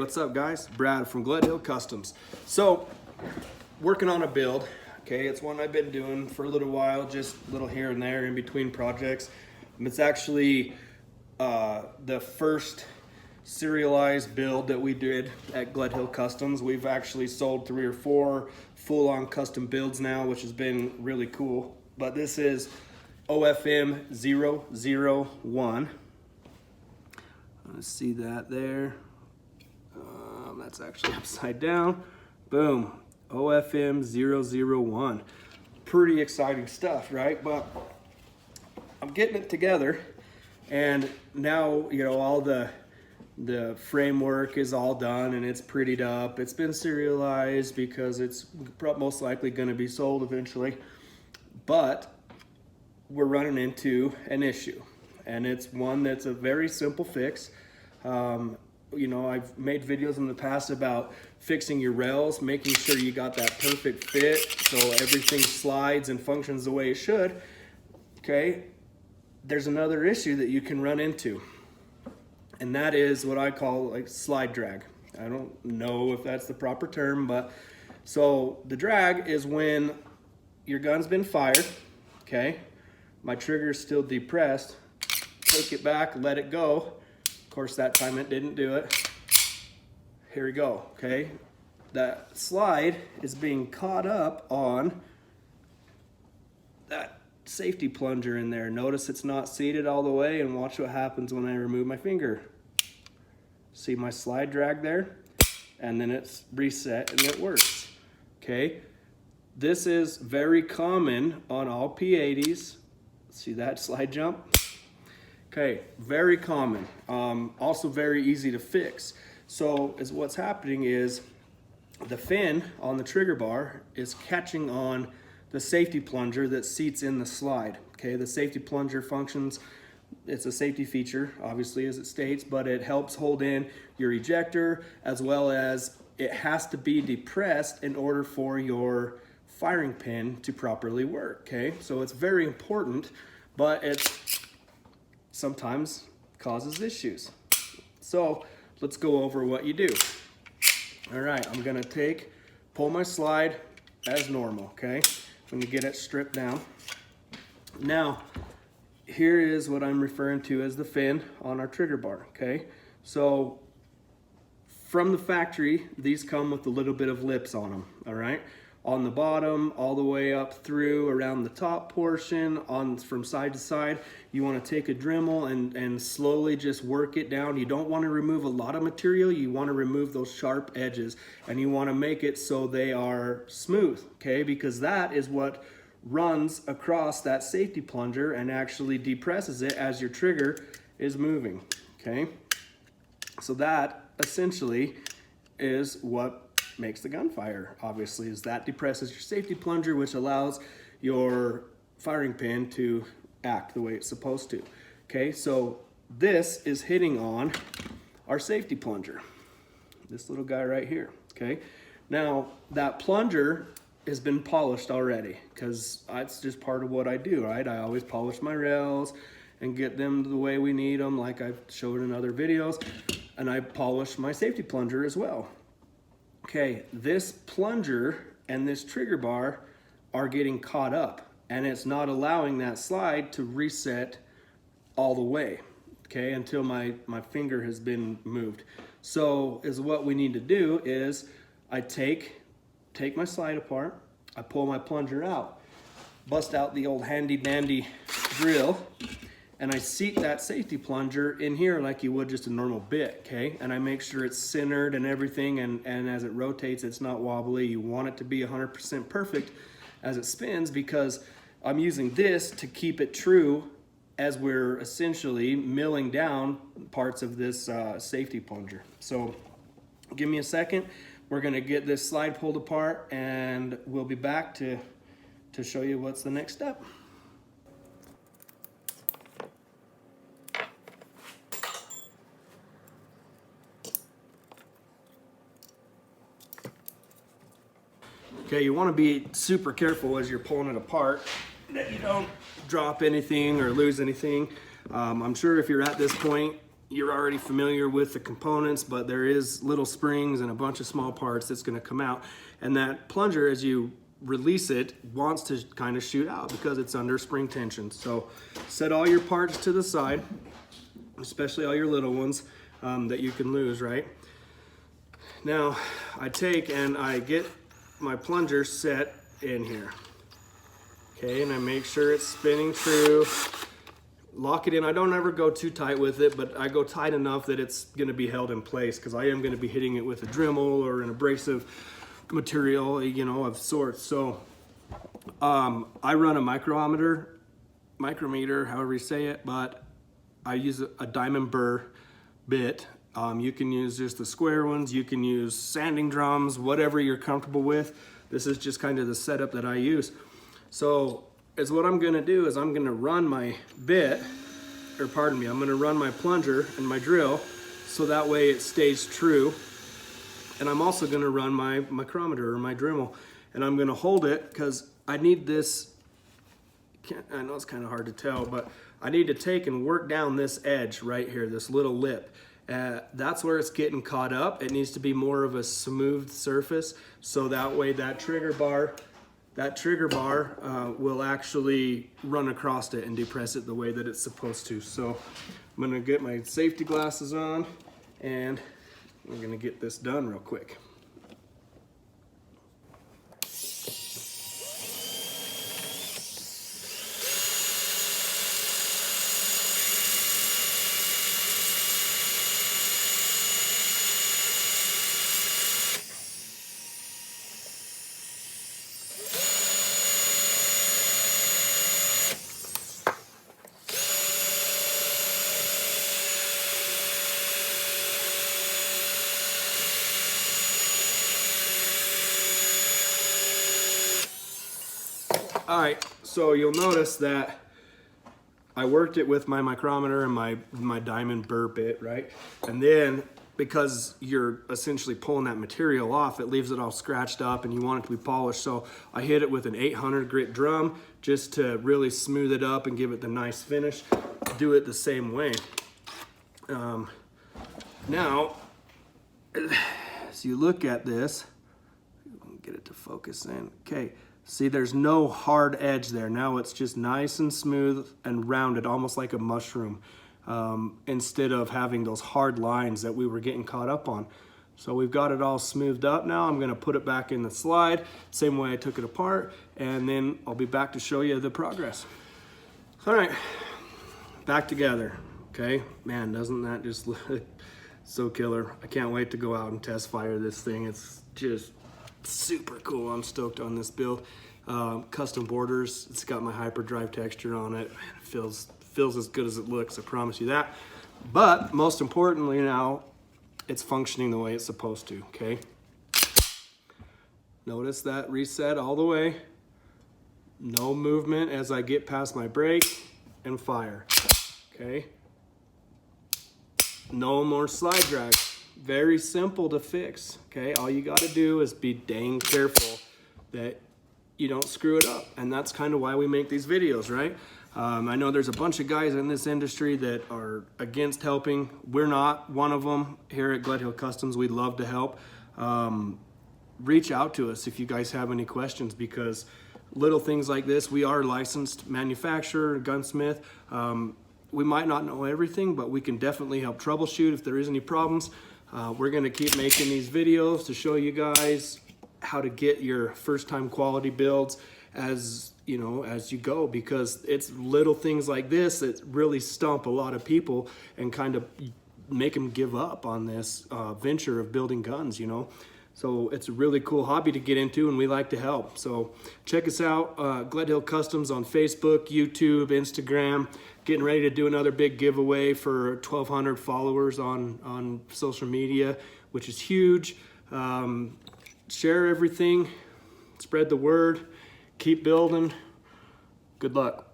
what's up guys? Brad from Glen Hill Customs. So, working on a build. Okay, it's one I've been doing for a little while, just a little here and there in between projects. It's actually the first serialized build that we did at Glen Hill Customs. We've actually sold 3 or 4 full-on custom builds now, which has been really cool. But this is OFM 001. Let's see that there. That's actually upside down. Boom. OFM 001. Pretty exciting stuff, right? But I'm getting it together, and now, you know, all the framework is all done and it's prettied up. It's been serialized because it's most likely going to be sold eventually. But we're running into an issue, and it's one that's a very simple fix. You know, I've made videos in the past about fixing your rails, making sure you got that perfect fit so everything slides and functions the way it should. Okay, there's another issue that you can run into, and that is what I call like slide drag. I don't know if that's the proper term, but so the drag is when your gun's been fired, okay, my trigger is still depressed, take it back, let it go. Of course, that time it didn't do it. Here we go, okay? That slide is being caught up on that safety plunger in there. Notice it's not seated all the way, and watch what happens when I remove my finger. See my slide drag there? And then it's reset and it works, okay? This is very common on all P80s. See that slide jump? Okay, very common. Also very easy to fix. So what's happening is the fin on the trigger bar is catching on the safety plunger that seats in the slide. Okay, the safety plunger functions, it's a safety feature, obviously, as it states, but it helps hold in your ejector, as well as it has to be depressed in order for your firing pin to properly work. Okay, so it's very important, but it sometimes causes issues. So let's go over what you do. All right, I'm gonna pull my slide as normal, okay? When you get it stripped down. Now, here is what I'm referring to as the fin on our trigger bar, okay? So from the factory, these come with a little bit of lips on them, all right? On the bottom, all the way up through around the top portion, from side to side, you want to take a Dremel and slowly just work it down. You don't want to remove a lot of material. You want to remove those sharp edges, and you want to make it so they are smooth, okay? Because that is what runs across that safety plunger and actually depresses it as your trigger is moving, okay? So that essentially is what makes the gun fire, obviously, is that depresses your safety plunger, which allows your firing pin to act the way it's supposed to. Okay, so this is hitting on our safety plunger, this little guy right here. Okay, now that plunger has been polished already, because it's just part of what I do, right? I always polish my rails and get them the way we need them, like I've showed in other videos, and I polish my safety plunger as well. Okay, this plunger and this trigger bar are getting caught up, and it's not allowing that slide to reset all the way, okay, until my finger has been moved. So what we need to do is I take my slide apart, I pull my plunger out, bust out the old handy dandy drill, and I seat that safety plunger in here like you would just a normal bit, okay? And I make sure it's centered and everything, and as it rotates, it's not wobbly. You want it to be 100% perfect as it spins, because I'm using this to keep it true as we're essentially milling down parts of this safety plunger. So give me a second. We're gonna get this slide pulled apart, and we'll be back to show you what's the next step. Okay, you want to be super careful as you're pulling it apart that you don't drop anything or lose anything. I'm sure if you're at this point you're already familiar with the components, but there is little springs and a bunch of small parts that's going to come out. And that plunger, as you release it, wants to kind of shoot out because it's under spring tension. So set all your parts to the side, especially all your little ones that you can lose, right? Now I take and I get my plunger set in here. Okay, and I make sure it's spinning true. Lock it in. I don't ever go too tight with it, but I go tight enough that it's going to be held in place because I am going to be hitting it with a Dremel or an abrasive material, you know, of sorts. So I run a micrometer, however you say it, but I use a diamond burr bit. You can use just the square ones. You can use sanding drums, whatever you're comfortable with. This is just kind of the setup that I use. So is what I'm gonna do is I'm gonna run my bit, or pardon me, I'm gonna run my plunger and my drill so that way it stays true. And I'm also gonna run my micrometer or my Dremel, and I'm gonna hold it because I need this, I know it's kind of hard to tell, but I need to take and work down this edge right here, this little lip. That's where it's getting caught up. It needs to be more of a smooth surface so that way that trigger bar will actually run across it and depress it the way that it's supposed to. So I'm gonna get my safety glasses on and we're gonna get this done real quick. All right, so you'll notice that I worked it with my micrometer and my diamond burr bit, right? And then because you're essentially pulling that material off, it leaves it all scratched up and you want it to be polished. So I hit it with an 800 grit drum just to really smooth it up and give it the nice finish. Do it the same way. Now, as you look at this, get it to focus in. Okay. See, there's no hard edge there. Now it's just nice and smooth and rounded, almost like a mushroom, instead of having those hard lines that we were getting caught up on. So we've got it all smoothed up now. I'm gonna put it back in the slide, same way I took it apart, and then I'll be back to show you the progress. All right, back together, okay? Man, doesn't that just look so killer? I can't wait to go out and test fire this thing. It's just super cool. I'm stoked on this build. Custom borders. It's got my hyperdrive texture on it. Man, it feels as good as it looks, I promise you that. But most importantly now, it's functioning the way it's supposed to, okay? Notice that reset all the way. No movement as I get past my brake and fire, okay? No more slide drag. Very simple to fix, okay? All you gotta do is be dang careful that you don't screw it up. And that's kind of why we make these videos, right? I know there's a bunch of guys in this industry that are against helping. We're not one of them here at Gledhill Customs. We'd love to help. Reach out to us if you guys have any questions, because little things like this, we are licensed manufacturer, gunsmith. We might not know everything, but we can definitely help troubleshoot if there is any problems. We're gonna keep making these videos to show you guys how to get your first time quality builds as you know, as you go, because it's little things like this that really stump a lot of people and kind of make them give up on this venture of building guns, you know. So it's a really cool hobby to get into, and we like to help. So check us out, Gledhill Customs on Facebook, YouTube, Instagram. Getting ready to do another big giveaway for 1,200 followers on social media, which is huge. Share everything, spread the word, keep building. Good luck.